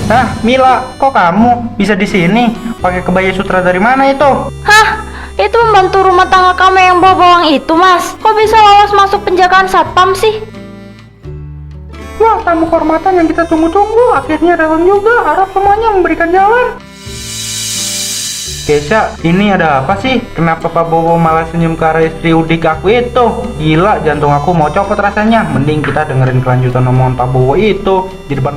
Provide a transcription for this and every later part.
Hah, Mila, kok kamu bisa di sini? Pakai kebaya sutra dari mana itu? Hah? Itu membantu rumah tangga kamu yang bawa bawang itu, Mas. Kok bisa lolos masuk penjagaan satpam sih? Wah, tamu kehormatan yang kita tunggu-tunggu akhirnya datang juga. Harap semuanya memberikan jalan. Keisha, ini ada apa sih? Kenapa Pak Bowo malah senyum ke arah istri udik aku itu? Gila, jantung aku mau copot rasanya. Mending kita dengerin kelanjutan omongan Pak Bowo itu di depan.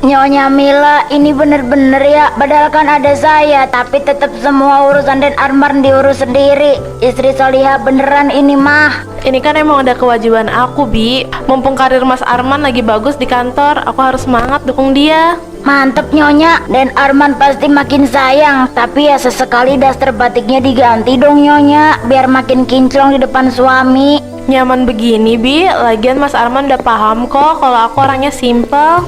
Nyonya Mila, ini bener-bener ya. Padahal kan ada saya, tapi tetap semua urusan dan Arman diurus sendiri. Istri Solihah beneran ini mah. Ini kan emang udah kewajiban aku, Bi. Mumpung karir Mas Arman lagi bagus di kantor, aku harus semangat dukung dia. Mantep Nyonya, dan Arman pasti makin sayang. Tapi ya sesekali daster batiknya diganti dong Nyonya, biar makin kinclong di depan suami. Nyaman begini, Bi. Lagian Mas Arman udah paham kok kalau aku orangnya simple.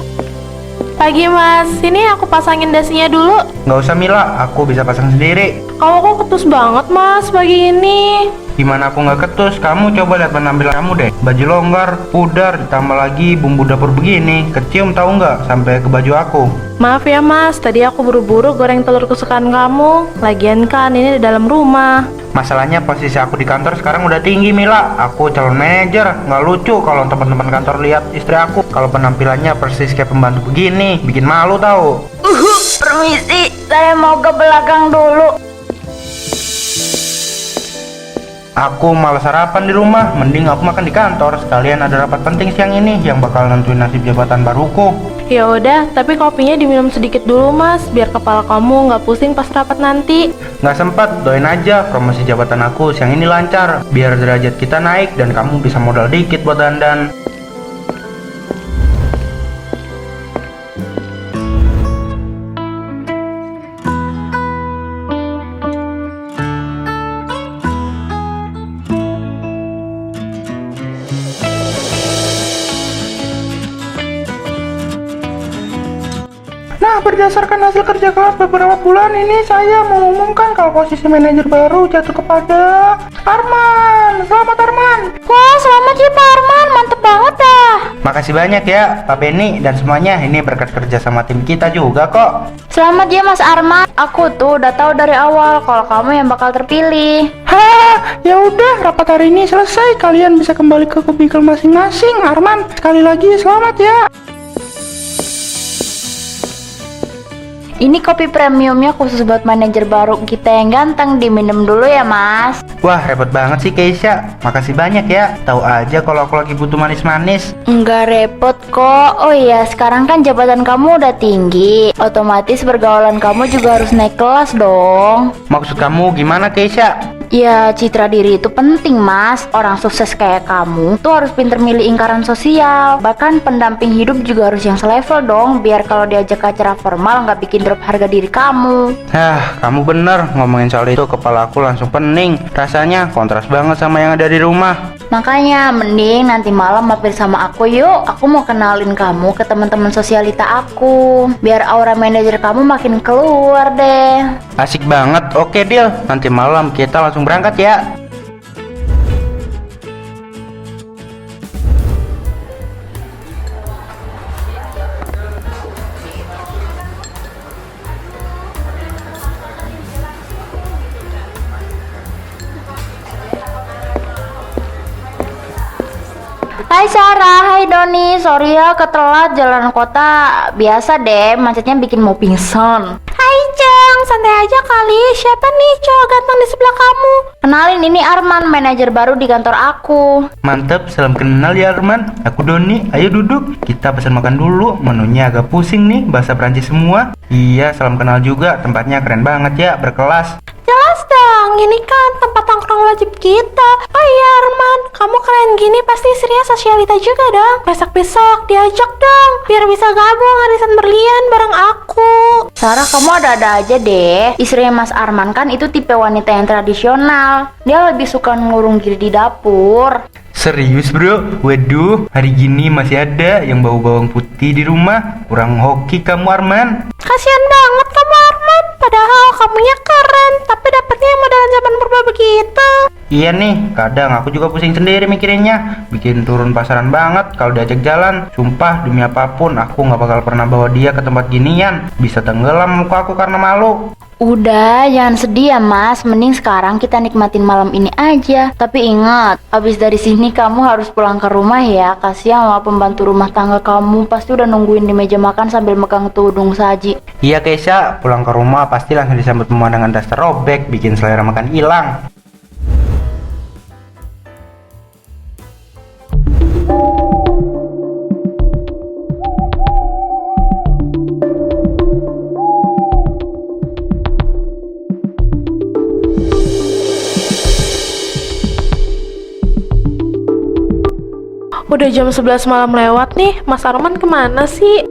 Pagi Mas, sini aku pasangin dasinya dulu. Nggak usah Mila, aku bisa pasang sendiri. Kamu kok ketus banget Mas pagi ini. Gimana aku nggak ketus? Kamu coba lihat penampilan kamu deh. Baju longgar, pudar, ditambah lagi bumbu dapur begini. Kecium tahu nggak sampai ke baju aku. Maaf ya Mas, tadi aku buru-buru goreng telur kesukaan kamu. Lagian kan ini di dalam rumah. Masalahnya posisi aku di kantor sekarang udah tinggi Mila. Aku calon manajer. Nggak lucu kalau teman-teman kantor lihat istri aku kalau penampilannya persis kayak pembantu begini. Bikin malu tahu. Permisi, saya mau ke belakang dulu. Aku malas sarapan di rumah. Mending aku makan di kantor. Sekalian ada rapat penting siang ini yang bakal nentuin nasib jabatan baruku. Ya udah, tapi kopinya diminum sedikit dulu Mas, biar kepala kamu nggak pusing pas rapat nanti. Nggak sempat, doain aja promosi jabatan aku siang ini lancar. Biar derajat kita naik dan kamu bisa modal dikit buat dandan. Nah, berdasarkan hasil kerja keras beberapa bulan ini, saya mengumumkan kalau posisi manajer baru jatuh kepada Arman. Selamat Arman. Wah, selamat ya Pak Arman, mantep banget dah. Makasih banyak ya Pak Benny dan semuanya. Ini berkat kerja sama tim kita juga kok. Selamat ya Mas Arman. Aku tuh udah tahu dari awal kalau kamu yang bakal terpilih. Hah, ya udah, rapat hari ini selesai. Kalian bisa kembali ke kubikel masing-masing. Arman, sekali lagi selamat ya. Ini kopi premiumnya khusus buat manajer baru kita yang ganteng. Diminum dulu ya Mas. Wah, repot banget sih Keisha. Makasih banyak ya. Tahu aja kalau aku lagi butuh manis-manis. Enggak repot kok. Oh iya, sekarang kan jabatan kamu udah tinggi. Otomatis pergaulan kamu juga harus naik kelas dong. Maksud kamu gimana Keisha? Ya, citra diri itu penting Mas. Orang sukses kayak kamu tuh harus pinter milih lingkaran sosial. Bahkan pendamping hidup juga harus yang selevel dong, biar kalau diajak ke acara formal nggak bikin drop harga diri kamu. Kamu bener. Ngomongin soal itu kepala aku langsung pening. Rasanya kontras banget sama yang ada di rumah. Makanya mending nanti malam mampir sama aku yuk. Aku mau kenalin kamu ke teman-teman sosialita aku, biar aura manajer kamu makin keluar deh. Asik banget. Oke deal. Nanti malam kita langsung berangkat ya. Hai Sarah, hai Doni. Sorry ya ketelat, jalan kota biasa deh, macetnya bikin mau pingsan. Hai Ceng, santai aja kali. Siapa nih cowok ganteng di sebelah kamu? Kenalin, ini Arman, manajer baru di kantor aku. Mantap, salam kenal ya Arman. Aku Doni, ayo duduk. Kita pesan makan dulu, menunya agak pusing nih, bahasa Prancis semua. Iya, salam kenal juga, tempatnya keren banget ya, berkelas. Jelas dong, ini kan tempat tongkrong wajib kita. Oh iya Arman, kamu keren gini pasti istrinya sosialita juga dong. Besok-besok diajak dong, biar bisa gabung arisan berlian bareng aku. Sarah, kamu ada-ada aja deh. Istrinya Mas Arman kan itu tipe wanita yang tradisional. Dia lebih suka ngurung diri di dapur. Serius bro? Waduh, hari gini masih ada yang bau bawang putih di rumah. Kurang hoki kamu Arman. Kasian banget kamu Arman, padahal kamunya keren, tapi dapetnya yang modelan zaman purba begitu. Iya nih, kadang aku juga pusing sendiri mikirinnya. Bikin turun pasaran banget kalau diajak jalan. Sumpah demi apapun aku gak bakal pernah bawa dia ke tempat ginian. Bisa tenggelam muka aku karena malu. Udah, jangan sedih ya mas. Mending sekarang kita nikmatin malam ini aja. Tapi ingat, abis dari sini kamu harus pulang ke rumah ya. Kasihan sama pembantu rumah tangga kamu. Pasti udah nungguin di meja makan sambil megang tudung saji. Iya Keisha, pulang ke rumah pasti langsung disambut pemandangan daster robek. Bikin selera makan hilang. Udah jam 11 malam lewat nih, Mas Arman kemana sih?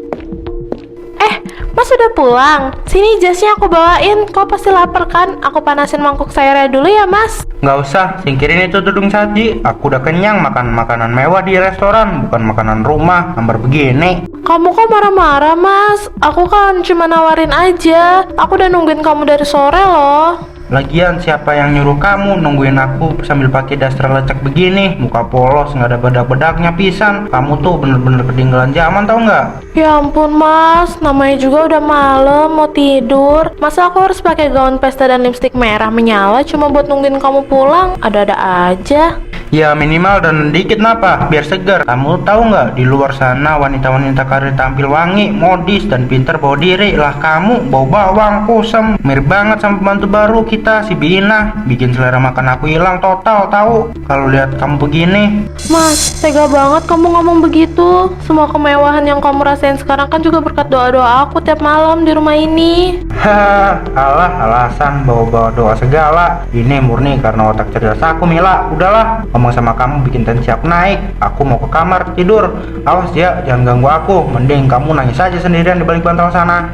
Mas udah pulang? Sini jasnya aku bawain, kau pasti lapar kan? Aku panasin mangkuk sayurnya dulu ya mas. Nggak usah, singkirin itu tudung saji. Aku udah kenyang makan makanan mewah di restoran, bukan makanan rumah, hambar begini. Kamu kok marah-marah mas? Aku kan cuma nawarin aja. Aku udah nungguin kamu dari sore loh. Lagian siapa yang nyuruh kamu nungguin aku sambil pakai daster lecek begini? Muka polos, nggak ada bedak-bedaknya pisan. Kamu tuh bener-bener ketinggalan zaman tau nggak? Ya ampun mas, namanya juga udah malam, mau tidur. Masa aku harus pakai gaun pesta dan lipstik merah menyala cuma buat nungguin kamu pulang? Ada-ada aja. Ya minimal dan dikit napa, biar segar. Kamu tahu nggak di luar sana wanita-wanita karir tampil wangi, modis dan pinter bawa diri. Lah kamu bau bawang, kusem, mirip banget sama pembantu baru kita si Bina. Bikin selera makan aku hilang total tahu. Kalau lihat kamu begini. Mas, tega banget kamu ngomong begitu. Semua kemewahan yang kamu rasain sekarang kan juga berkat doa-doa aku tiap malam di rumah ini. Hahaha, alah alasan bawa-bawa doa segala. Ini murni karena otak cerdas aku Mila. Udahlah, ngomong sama kamu bikin tensi aku naik. Aku mau ke kamar tidur. Awas ya, jangan ganggu aku. Mending kamu nangis aja sendirian di balik bantal sana.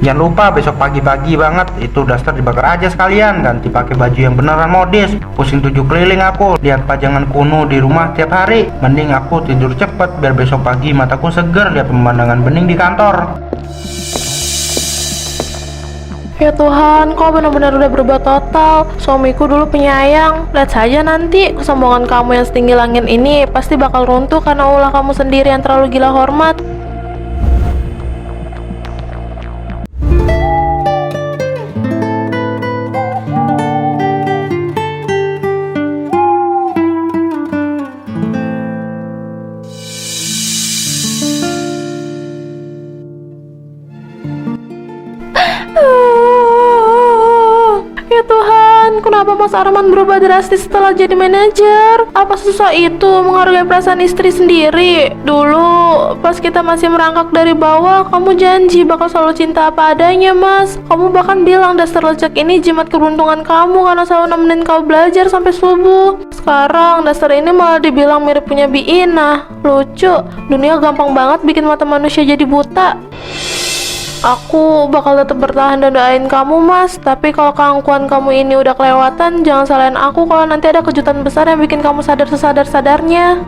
Jangan lupa besok pagi-pagi banget itu daster dibakar aja sekalian. Ganti pakai baju yang beneran modis. Pusing 7 keliling aku lihat pajangan kuno di rumah tiap hari. Mending aku tidur cepet biar besok pagi mataku seger lihat pemandangan bening di kantor. Ya Tuhan, kau benar-benar udah berubah total. Suamiku dulu penyayang. Lihat saja nanti kesombongan kamu yang setinggi langit ini pasti bakal runtuh karena ulah kamu sendiri yang terlalu gila hormat. Ya Tuhan, kenapa Mas Arman berubah drastis setelah jadi manajer? Apa susah itu menghargai perasaan istri sendiri? Dulu, pas kita masih merangkak dari bawah, kamu janji bakal selalu cinta apa adanya, Mas. Kamu bahkan bilang daster lecek ini jimat keberuntungan kamu karena selalu nemenin kau belajar sampai subuh. Sekarang, daster ini malah dibilang mirip punya Bi Ina. Lucu, dunia gampang banget bikin mata manusia jadi buta. Aku bakal tetap bertahan dan doain kamu mas. Tapi kalau keangkuhan kamu ini udah kelewatan, jangan salahin aku kalau nanti ada kejutan besar yang bikin kamu sadar sesadar-sadarnya.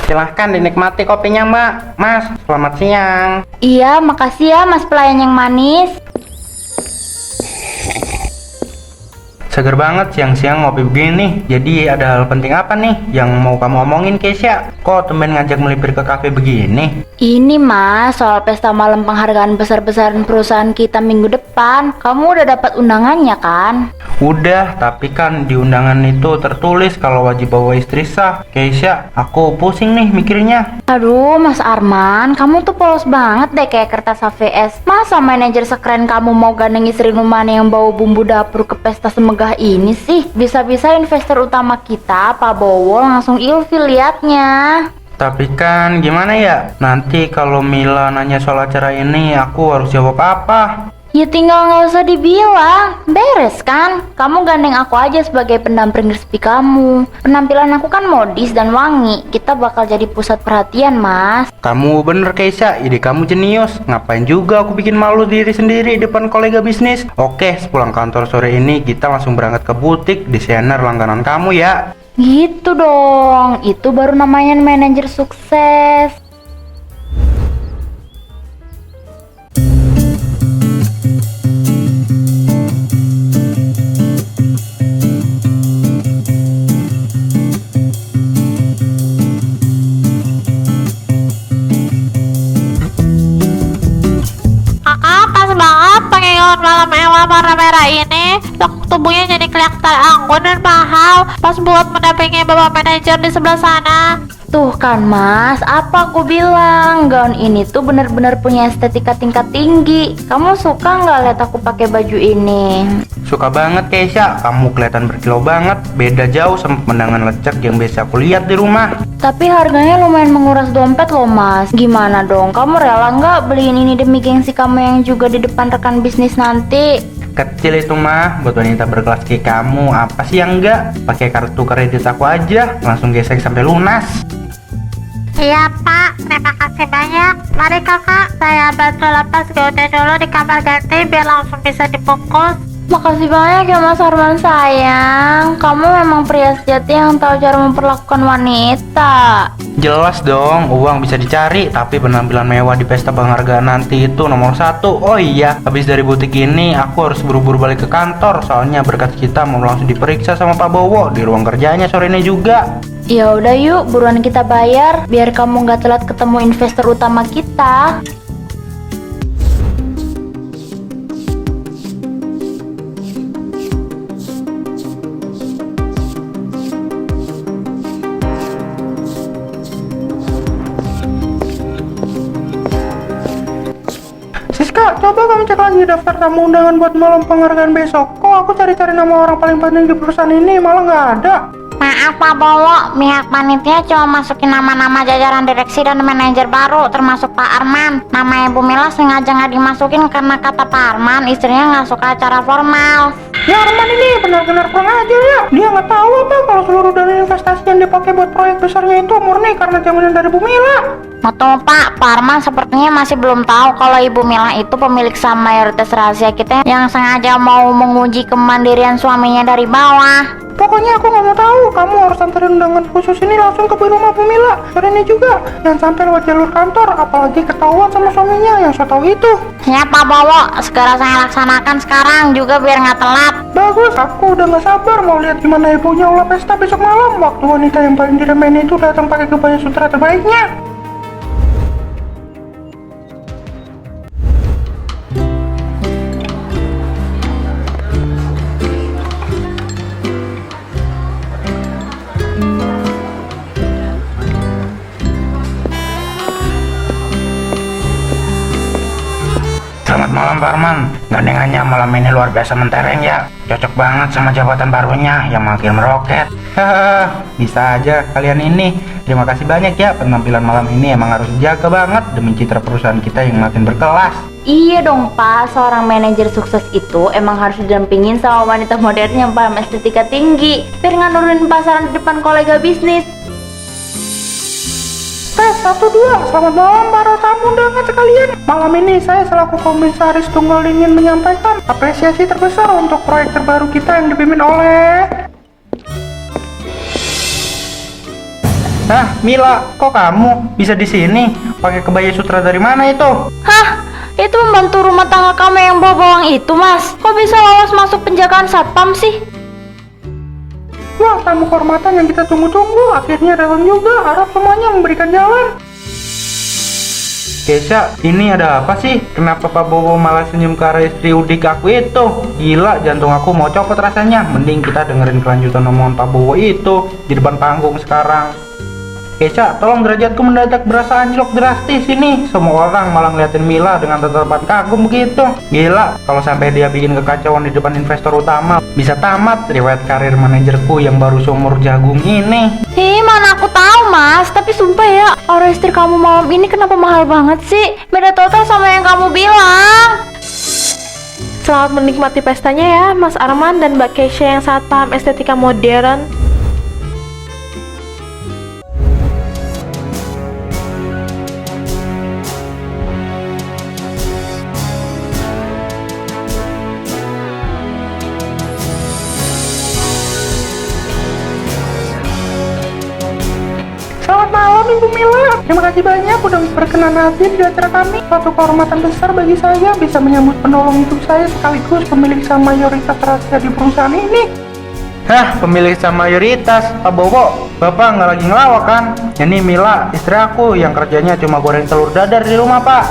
Silahkan dinikmati kopinya mbak. Mas, selamat siang. Iya, makasih ya mas pelayan yang manis. Seger banget siang-siang ngopi begini. Jadi ada hal penting apa nih yang mau kamu omongin Keisha? Kok temen ngajak melipir ke kafe begini? Ini mas, soal pesta malam penghargaan besar-besaran perusahaan kita minggu depan. Kamu udah dapat undangannya kan? Udah, tapi kan di undangan itu tertulis kalau wajib bawa istri sah. Keisha, aku pusing nih mikirnya. Aduh mas Arman, kamu tuh polos banget deh kayak kertas HVS. Masa manajer sekeren kamu mau gandeng istri rumahan yang bawa bumbu dapur ke pesta semegah ini sih? Bisa-bisa investor utama kita, Pak Bowo, langsung ilfil liatnya. Tapi kan gimana ya? Nanti kalau Mila nanya soal acara ini, aku harus jawab apa? Ya tinggal nggak usah dibilang, beres kan? Kamu gandeng aku aja sebagai pendamping resmi kamu. Penampilan aku kan modis dan wangi, kita bakal jadi pusat perhatian, Mas. Kamu bener Keisha, ide kamu jenius. Ngapain juga aku bikin malu diri sendiri depan kolega bisnis. Oke, sepulang kantor sore ini kita langsung berangkat ke butik desainer langganan kamu ya. Gitu dong, itu baru namanya manajer sukses. Pas banget pakai gaun malam mewah warna merah ini. Tubuhnya jadi kelihatan anggun dan mahal. Pas buat mendampingi bapak manajer di sebelah sana. Tuh kan Mas, apa aku bilang, gaun ini tuh bener-bener punya estetika tingkat tinggi. Kamu suka nggak lihat aku pakai baju ini? Suka banget Keisha, kamu kelihatan berkilau banget. Beda jauh sama pemandangan lecek yang biasa aku lihat di rumah. Tapi harganya lumayan menguras dompet loh Mas. Gimana dong, kamu rela nggak beliin ini demi gengsi kamu yang juga di depan rekan bisnis nanti? Kecil itu mah, buat wanita berkelas kayak kamu. Apa sih yang enggak? Pakai kartu kredit aku aja, langsung gesek sampai lunas. Iya Pak, terima kasih banyak. Mari kakak, saya bantu lepas gaunnya dulu di kamar ganti biar langsung bisa dibungkus. Makasih banyak ya Mas Arman sayang. Kamu memang pria sejati yang tahu cara memperlakukan wanita. Jelas dong, uang bisa dicari, tapi penampilan mewah di pesta penghargaan nanti itu nomor satu. Oh iya, habis dari butik ini aku harus buru-buru balik ke kantor. Soalnya berkas kita mau langsung diperiksa sama Pak Bowo di ruang kerjanya sore ini juga. Ya udah yuk, buruan kita bayar biar kamu nggak telat ketemu investor utama kita. Siska, coba kamu cek lagi daftar tamu undangan buat malam penghargaan besok. Kok aku cari-cari nama orang paling penting di perusahaan ini malah nggak ada. Maaf Pak Bowo, pihak panitia cuma masukin nama-nama jajaran direksi dan manajer baru, termasuk Pak Arman. Nama Ibu Mila sengaja nggak dimasukin karena kata Pak Arman istrinya nggak suka acara formal. Ya Arman ini benar-benar kurang ajar ya. Dia nggak tahu apa kalau seluruh dana investasi yang dipakai buat proyek besarnya itu murni karena jaminan dari Bu Mila. Betul Pak, Pak Arman sepertinya masih belum tahu kalau Ibu Mila itu pemilik saham mayoritas rahasia kita yang sengaja mau menguji kemandirian suaminya dari bawah. Pokoknya aku nggak mau tahu. Kamu harus anterin undangan khusus ini langsung ke rumah Bu Mila sore ini juga. Jangan sampai lewat jalur kantor, apalagi ketahuan sama suaminya yang so tahu itu. Ya Pak Bowo, segera saya laksanakan sekarang juga biar nggak telat. Bagus, aku udah nggak sabar mau lihat gimana ibunya olah pesta besok malam. Waktu wanita yang paling diremehin itu datang pakai kebaya sutra terbaiknya. Selamat malam Pak Arman. Gandengannya malam ini luar biasa mentereng ya. Cocok banget sama jabatan barunya yang makin meroket. Hahaha, bisa aja kalian ini. Terima kasih banyak ya. Penampilan malam ini emang harus dijaga banget demi citra perusahaan kita yang makin berkelas. Iya dong Pak, seorang manajer sukses itu emang harus didampingin sama wanita modern yang paham estetika tinggi biar nggak nurunin pasaran di depan kolega bisnis. Tes 1, 2, selamat malam para tamu undangan sekalian. Malam ini saya selaku komisaris tunggal ingin menyampaikan apresiasi terbesar untuk proyek terbaru kita yang dipimpin oleh... Hah, Mila, kok kamu bisa di sini? Pakai kebaya sutra dari mana itu? Hah? Itu membantu rumah tangga kamu yang bawa bawang itu Mas. Kok bisa lolos masuk penjagaan satpam sih? Wah, tamu kehormatan yang kita tunggu-tunggu akhirnya datang juga. Harap semuanya memberikan jalan. Keisha, ini ada apa sih? Kenapa Pak Bowo malah senyum ke arah istri udik aku itu? Gila, jantung aku mau copot rasanya. Mending kita dengerin kelanjutan omongan Pak Bowo itu di depan panggung sekarang. Keisha, tolong derajatku mendadak berasa anjlok drastis ini. Semua orang malah ngeliatin Mila dengan tatapan kagum begitu. Gila, kalau sampai dia bikin kekacauan di depan investor utama, bisa tamat riwayat karir manajerku yang baru seumur jagung ini. Mana aku tahu mas, tapi sumpah ya, aura istri kamu malam ini kenapa mahal banget sih? Beda total sama yang kamu bilang. Selamat menikmati pestanya ya, Mas Arman dan Mbak Keisha yang sangat paham estetika modern. Selamat malam Ibu Mila. Terima kasih banyak udah berkenan hadir di acara kami. Suatu kehormatan besar bagi saya bisa menyambut penolong hidup saya sekaligus pemilik saham mayoritas rahasia di perusahaan ini. Hah, pemilik saham mayoritas? Pak Bowo, Bapak nggak lagi ngelawak kan? Ini Mila, istri aku yang kerjanya cuma goreng telur dadar di rumah, Pak.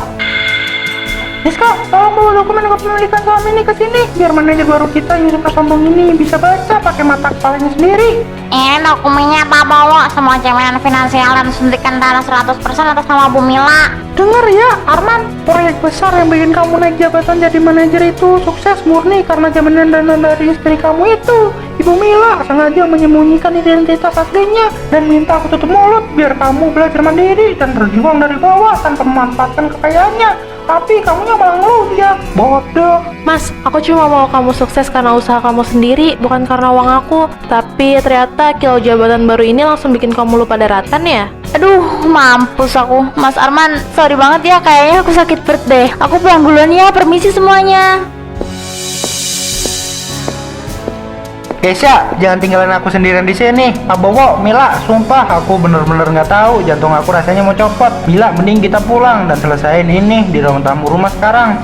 Niska, tolong bawa dokumen kepemilikan saham ini ke sini biar manajer baru kita Yusuf Sombong ini bisa baca pakai mata kepalanya sendiri. Ini dokumennya Pak Bowo, semua jaminan finansial dan suntikan dana 100% atas nama Bu Mila. Dengar ya, Arman, proyek besar yang bikin kamu naik jabatan jadi manajer itu sukses murni karena jaminan dana dari istri kamu itu. Ibu Mila sengaja menyembunyikan identitas aslinya dan minta aku tutup mulut biar kamu belajar mandiri dan berjuang dari bawah tanpa memanfaatkan kekayaannya. Tapi kamunya malah ngelunjak, bodoh. Mas, aku cuma mau kamu sukses karena usaha kamu sendiri, bukan karena uang aku. Tapi ternyata kilau jabatan baru ini langsung bikin kamu lupa daratan ya? Aduh, mampus aku. Mas Arman, sorry banget ya, kayaknya aku sakit perut deh. Aku pulang duluan ya, permisi semuanya. Keisha, jangan tinggalin aku sendirian di sini. Pak Bowo, Mila, sumpah aku bener-bener nggak tahu. Jantung aku rasanya mau copot. Mila, mending kita pulang dan selesain ini di ruang tamu rumah sekarang.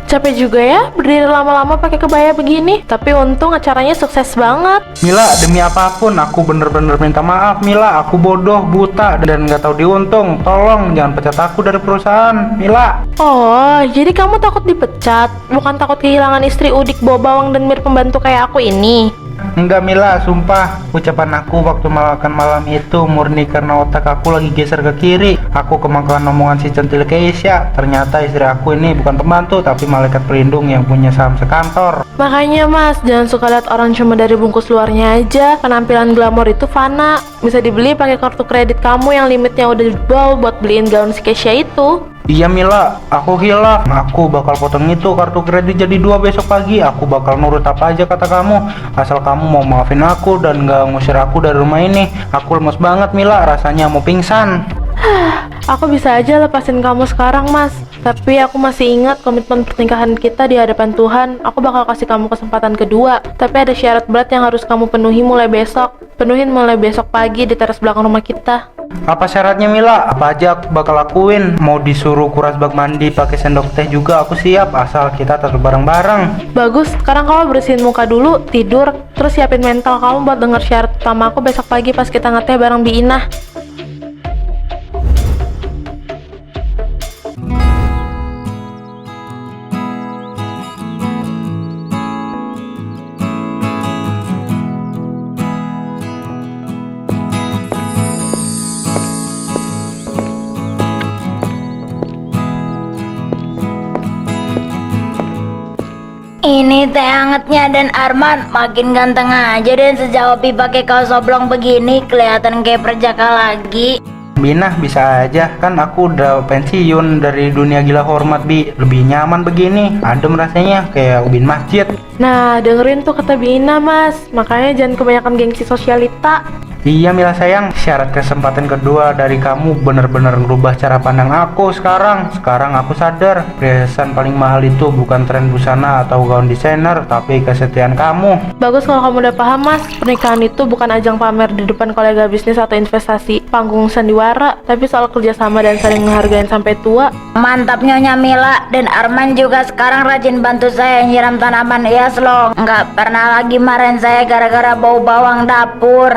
Capek juga ya berdiri lama-lama pakai kebaya begini. Tapi untung acaranya sukses banget. Mila, demi apapun aku bener-bener minta maaf. Mila, aku bodoh, buta, dan nggak tahu diuntung. Tolong jangan pecat aku dari perusahaan, Mila. Oh, jadi kamu takut dipecat? Bukan takut kehilangan istri udik bawa bawang dan mir pembantu kayak aku ini? Enggak Mila, sumpah ucapan aku waktu makan malam itu murni karena otak aku lagi geser ke kiri. Aku kemakan omongan si centil Keisha. Ternyata istri aku ini bukan pembantu tapi malaikat pelindung yang punya saham sekantor. Makanya mas, jangan suka lihat orang cuma dari bungkus luarnya aja. Penampilan glamor itu fana. Bisa dibeli pakai kartu kredit kamu yang limitnya udah jebol buat beliin gaun si Keisha itu. Iya Mila, aku hilaf. Aku bakal potong itu kartu kredit jadi 2 besok pagi. Aku bakal nurut apa aja kata kamu. Asal kamu mau maafin aku dan gak ngusir aku dari rumah ini. Aku lemes banget Mila, rasanya mau pingsan. Aku bisa aja lepasin kamu sekarang mas. Tapi aku masih ingat komitmen pernikahan kita di hadapan Tuhan. Aku bakal kasih kamu kesempatan kedua. Tapi ada syarat berat yang harus kamu penuhi mulai besok. Penuhin mulai besok pagi di teras belakang rumah kita. Apa syaratnya Mila? Apa aja aku bakal lakuin. Mau disuruh kuras bak mandi pakai sendok teh juga aku siap. Asal kita tetap bareng-bareng. Bagus, sekarang kamu bersihin muka dulu, tidur. Terus siapin mental kamu buat denger syarat pertama aku besok pagi pas kita ngeteh bareng Bi Inah. Ini teh hangatnya dan Arman makin ganteng aja dan sejak Opi pakai kaos oblong begini kelihatan kayak perjaka lagi. Binah bisa aja, kan aku udah pensiun dari dunia gila hormat Bi. Lebih nyaman begini, adem rasanya kayak ubin masjid. Nah, dengerin tuh kata Bi Inah mas. Makanya jangan kebanyakan gengsi sosialita. Iya Mila sayang, syarat kesempatan kedua dari kamu bener-bener ngerubah cara pandang aku sekarang. Sekarang aku sadar, perhiasan paling mahal itu bukan tren busana atau gaun desainer, tapi kesetiaan kamu. Bagus kalau kamu udah paham, Mas. Pernikahan itu bukan ajang pamer di depan kolega bisnis atau investasi, panggung sandiwara, tapi soal kerjasama dan saling menghargai sampai tua. Mantap Nyonya Mila. Dan Arman juga sekarang rajin bantu saya nyiram tanaman hias loh. Nggak pernah lagi marahin saya gara-gara bau bawang dapur.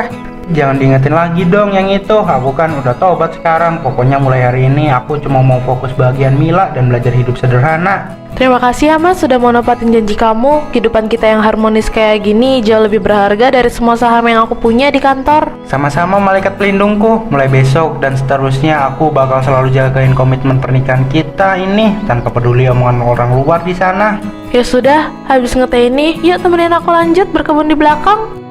Jangan diingetin lagi dong yang itu. Aku kan udah tobat sekarang. Pokoknya mulai hari ini aku cuma mau fokus bagian Mila dan belajar hidup sederhana. Terima kasih ya, Mas, sudah mau nepatin janji kamu. Kehidupan kita yang harmonis kayak gini jauh lebih berharga dari semua saham yang aku punya di kantor. Sama-sama malaikat pelindungku. Mulai besok dan seterusnya aku bakal selalu jagain komitmen pernikahan kita ini tanpa peduli omongan orang luar di sana. Ya sudah, habis ngeteh ini, yuk temenin aku lanjut berkebun di belakang.